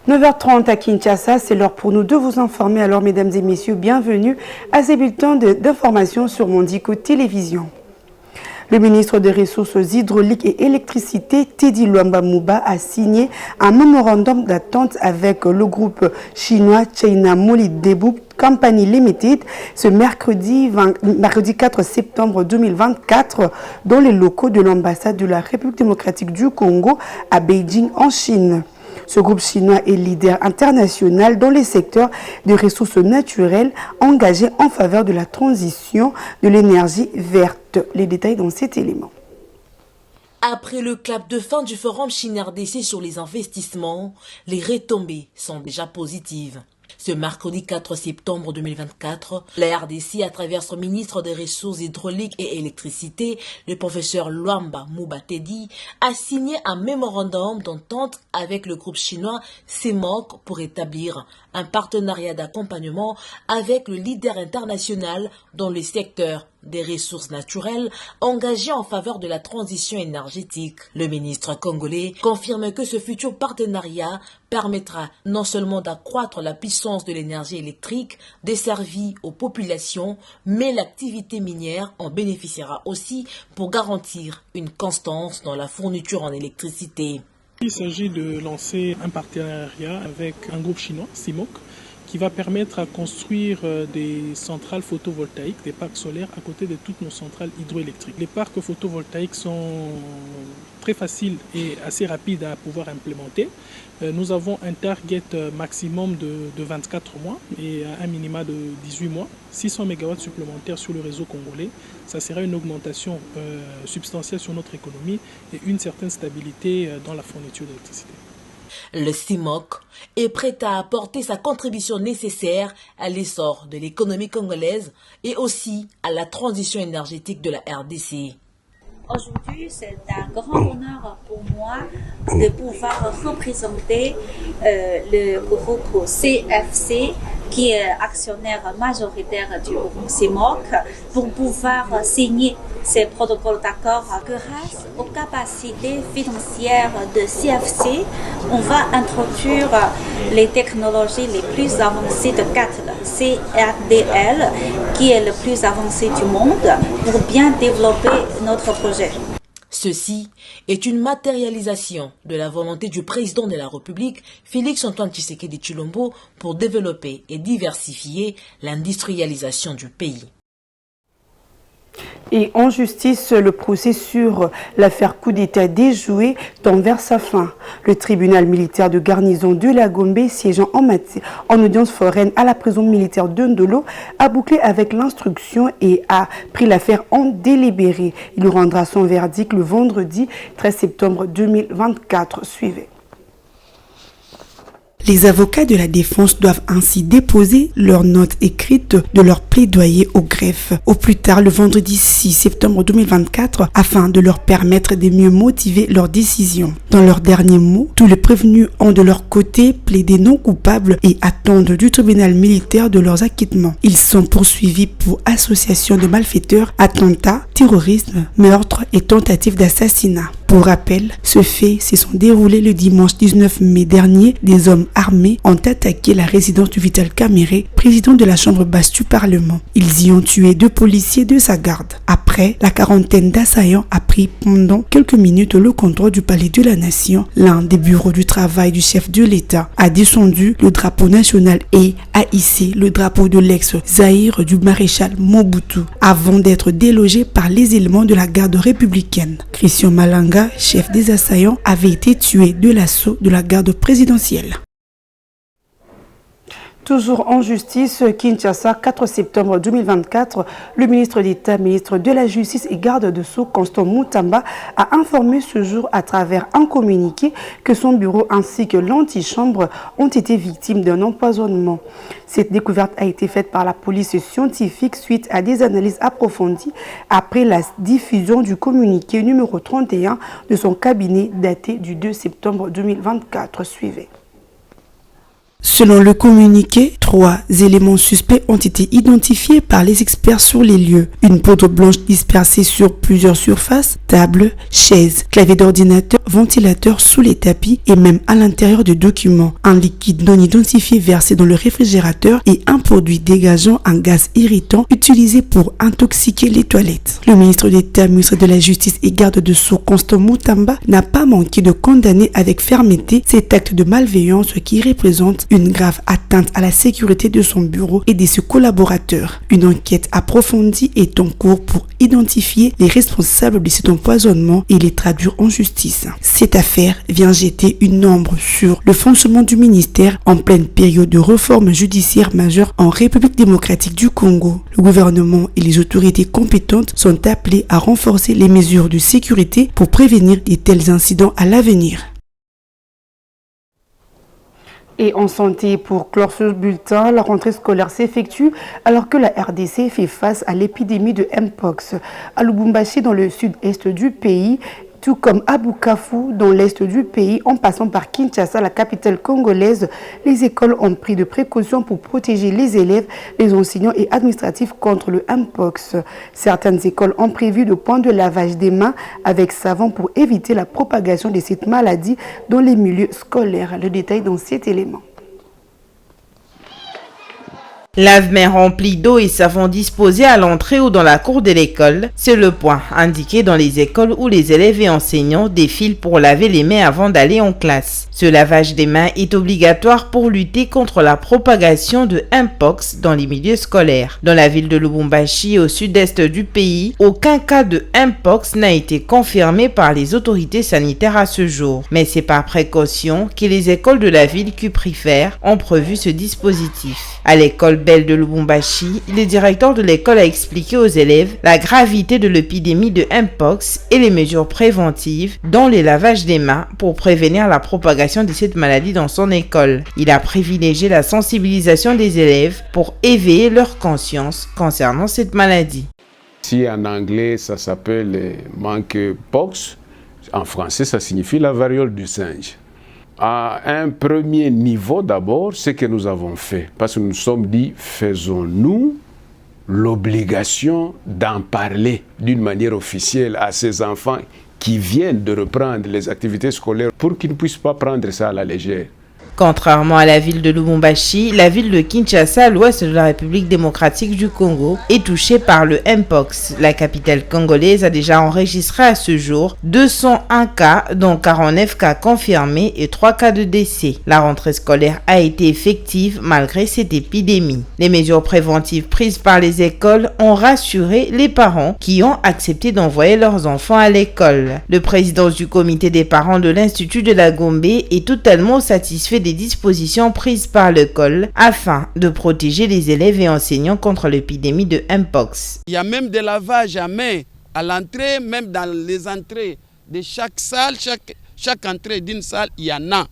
9h30 à Kinshasa, c'est l'heure pour nous de vous informer. Alors, mesdames et messieurs, bienvenue à ces bulletins d'information sur Mondico Télévision. Le ministre des Ressources hydrauliques et électricité, Teddy Luamba Mouba, a signé un mémorandum d'attente avec le groupe chinois China Molybdenum Company Limited ce mercredi 4 septembre 2024 dans les locaux de l'ambassade de la République démocratique du Congo à Beijing en Chine. Ce groupe chinois est leader international dans les secteurs des ressources naturelles engagés en faveur de la transition de l'énergie verte. Les détails dans cet élément. Après le clap de fin du forum Chine-RDC sur les investissements, les retombées sont déjà positives. Ce mercredi 4 septembre 2024, la RDC, à travers son ministre des Ressources hydrauliques et électricité, le professeur Luamba Mouba Teddy, a signé un mémorandum d'entente avec le groupe chinois CMOC pour établir un partenariat d'accompagnement avec le leader international dans le secteur des ressources naturelles engagé en faveur de la transition énergétique. Le ministre congolais confirme que ce futur partenariat permettra non seulement d'accroître la puissance de l'énergie électrique desservie aux populations, mais l'activité minière en bénéficiera aussi pour garantir une constance dans la fourniture en électricité. Il s'agit de lancer un partenariat avec un groupe chinois, CMOC, qui va permettre à construire des centrales photovoltaïques, des parcs solaires à côté de toutes nos centrales hydroélectriques. Les parcs photovoltaïques sont très faciles et assez rapides à pouvoir implémenter. Nous avons un target maximum de 24 mois et un minima de 18 mois, 600 MW supplémentaires sur le réseau congolais. Ça sera une augmentation substantielle sur notre économie et une certaine stabilité dans la fourniture d'électricité. Le CIMOC est prêt à apporter sa contribution nécessaire à l'essor de l'économie congolaise et aussi à la transition énergétique de la RDC. Aujourd'hui, c'est un grand honneur pour moi de pouvoir représenter le groupe CFC, qui est actionnaire majoritaire du groupe CMOC, pour pouvoir signer ces protocoles d'accord. Grâce aux capacités financières de CFC, on va introduire les technologies les plus avancées de CATL, CRDL, qui est le plus avancé du monde, pour bien développer notre projet. Ceci est une matérialisation de la volonté du président de la République, Félix-Antoine Tshisekedi Tshilombo, pour développer et diversifier l'industrialisation du pays. Et en justice, le procès sur l'affaire coup d'État déjoué tend vers sa fin. Le tribunal militaire de garnison de la Gombe, siégeant en audience foraine à la prison militaire de Ndolo, a bouclé avec l'instruction et a pris l'affaire en délibéré. Il rendra son verdict le vendredi 13 septembre 2024. Suivez. Les avocats de la défense doivent ainsi déposer leur note écrite de leur plaidoyer au greffe au plus tard le vendredi 6 septembre 2024 afin de leur permettre de mieux motiver leur décision. Dans leurs derniers mots, tous les prévenus ont de leur côté plaidé non coupables et attendent du tribunal militaire de leurs acquittements. Ils sont poursuivis pour association de malfaiteurs, attentats, terrorisme, meurtre et tentative d'assassinat. Pour rappel, ce fait se sont déroulés le dimanche 19 mai dernier. Des hommes armés ont attaqué la résidence du Vital Kamerhe, président de la chambre basse du Parlement. Ils y ont tué 2 policiers de sa garde. Après, la quarantaine d'assaillants a pris pendant quelques minutes le contrôle du palais de la Nation. L'un des bureaux du travail du chef de l'État a descendu le drapeau national et a hissé le drapeau de l'ex-Zaïre du maréchal Mobutu avant d'être délogé par les éléments de la garde républicaine. Christian Malanga, chef des assaillants, avait été tué de l'assaut de la garde présidentielle. Toujours en justice, Kinshasa, 4 septembre 2024, le ministre d'État, ministre de la Justice et garde de Sceaux, Constant Moutamba, a informé ce jour à travers un communiqué que son bureau ainsi que l'antichambre ont été victimes d'un empoisonnement. Cette découverte a été faite par la police scientifique suite à des analyses approfondies après la diffusion du communiqué numéro 31 de son cabinet daté du 2 septembre 2024. Suivez. Selon le communiqué, 3 éléments suspects ont été identifiés par les experts sur les lieux. Une poudre blanche dispersée sur plusieurs surfaces, tables, chaises, claviers d'ordinateur, ventilateurs sous les tapis et même à l'intérieur de documents. Un liquide non identifié versé dans le réfrigérateur et un produit dégageant un gaz irritant utilisé pour intoxiquer les toilettes. Le ministre d'État, ministre de la Justice et garde de Sceaux Constant Moutamba n'a pas manqué de condamner avec fermeté cet acte de malveillance qui représente une grave atteinte à la sécurité de son bureau et de ses collaborateurs. Une enquête approfondie est en cours pour identifier les responsables de cet empoisonnement et les traduire en justice. Cette affaire vient jeter une ombre sur le fonctionnement du ministère en pleine période de réforme judiciaire majeure en République démocratique du Congo. Le gouvernement et les autorités compétentes sont appelés à renforcer les mesures de sécurité pour prévenir de tels incidents à l'avenir. Et en santé, pour clore ce bulletin, la rentrée scolaire s'effectue alors que la RDC fait face à l'épidémie de Mpox. À Lubumbashi, dans le sud-est du pays, tout comme à Bukavu, dans l'est du pays, en passant par Kinshasa, la capitale congolaise, les écoles ont pris de précautions pour protéger les élèves, les enseignants et administratifs contre le Mpox. Certaines écoles ont prévu de points de lavage des mains avec savon pour éviter la propagation de cette maladie dans les milieux scolaires. Le détail dans cet élément. Lave-mains remplis d'eau et savon disposés à l'entrée ou dans la cour de l'école, c'est le point indiqué dans les écoles où les élèves et enseignants défilent pour laver les mains avant d'aller en classe. Ce lavage des mains est obligatoire pour lutter contre la propagation de Mpox dans les milieux scolaires. Dans la ville de Lubumbashi, au sud-est du pays, aucun cas de Mpox n'a été confirmé par les autorités sanitaires à ce jour. Mais c'est par précaution que les écoles de la ville cuprifère ont prévu ce dispositif. À l'école de Lubumbashi, le directeur de l'école a expliqué aux élèves la gravité de l'épidémie de Mpox et les mesures préventives, dont le lavage des mains pour prévenir la propagation de cette maladie dans son école. Il a privilégié la sensibilisation des élèves pour éveiller leur conscience concernant cette maladie. Si en anglais ça s'appelle monkeypox, en français ça signifie la variole du singe. À un premier niveau d'abord, ce que nous avons fait, parce que nous nous sommes dit, faisons-nous l'obligation d'en parler d'une manière officielle à ces enfants qui viennent de reprendre les activités scolaires pour qu'ils ne puissent pas prendre ça à la légère. Contrairement à la ville de Lubumbashi, la ville de Kinshasa, à l'ouest de la République démocratique du Congo, est touchée par le Mpox. La capitale congolaise a déjà enregistré à ce jour 201 cas, dont 49 cas confirmés et 3 cas de décès. La rentrée scolaire a été effective malgré cette épidémie. Les mesures préventives prises par les écoles ont rassuré les parents qui ont accepté d'envoyer leurs enfants à l'école. Le président du comité des parents de l'Institut de la Gombe est totalement satisfait des dispositions prises par l'école afin de protéger les élèves et enseignants contre l'épidémie de Mpox. Il y a même des lavages à main à l'entrée, même dans les entrées de chaque salle, chaque entrée d'une salle, il y en a.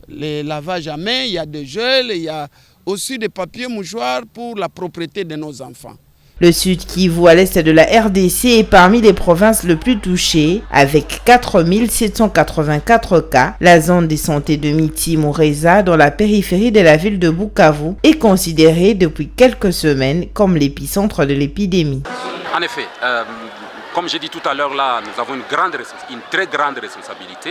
Les lavages à main, il y a des gels, il y a aussi des papiers mouchoirs pour la propreté de nos enfants. Le Sud Kivu à l'est de la RDC est parmi les provinces les plus touchées avec 4784 cas. La zone de santé de Miti-Moureza dans la périphérie de la ville de Bukavu est considérée depuis quelques semaines comme l'épicentre de l'épidémie. En effet, comme j'ai dit tout à l'heure, là, nous avons une très grande responsabilité,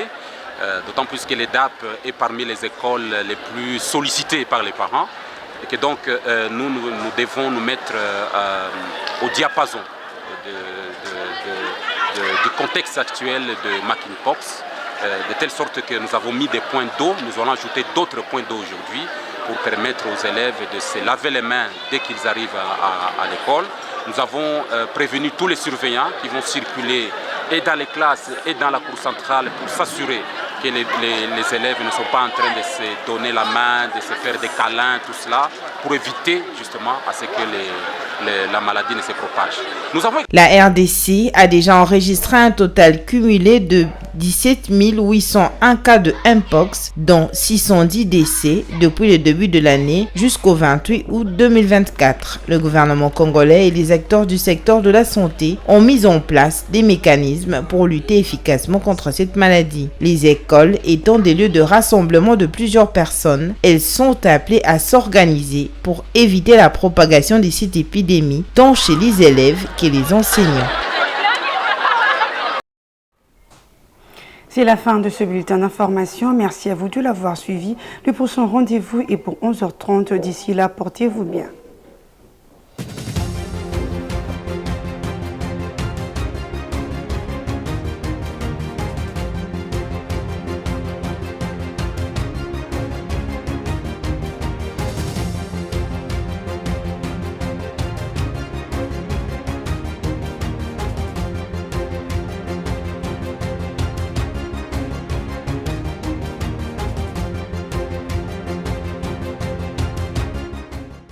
d'autant plus que l'EDAP est parmi les écoles les plus sollicitées par les parents. Et que donc nous devons nous mettre au diapason du contexte actuel de monkeypox, de telle sorte que nous avons mis des points d'eau, nous allons ajouter d'autres points d'eau aujourd'hui pour permettre aux élèves de se laver les mains dès qu'ils arrivent à l'école. Nous avons prévenu tous les surveillants qui vont circuler et dans les classes et dans la cour centrale pour s'assurer que les élèves ne sont pas en train de se donner la main, de se faire des câlins, tout cela, pour éviter justement à ce que la maladie ne se propage. La RDC a déjà enregistré un total cumulé de 17 801 cas de Mpox, dont 610 décès depuis le début de l'année jusqu'au 28 août 2024. Le gouvernement congolais et les acteurs du secteur de la santé ont mis en place des mécanismes pour lutter efficacement contre cette maladie. Les écoles étant des lieux de rassemblement de plusieurs personnes, elles sont appelées à s'organiser pour éviter la propagation de cette épidémie, tant chez les élèves que les enseignants. C'est la fin de ce bulletin d'information. Merci à vous de l'avoir suivi. Le prochain rendez-vous est pour 11h30. D'ici là, portez-vous bien.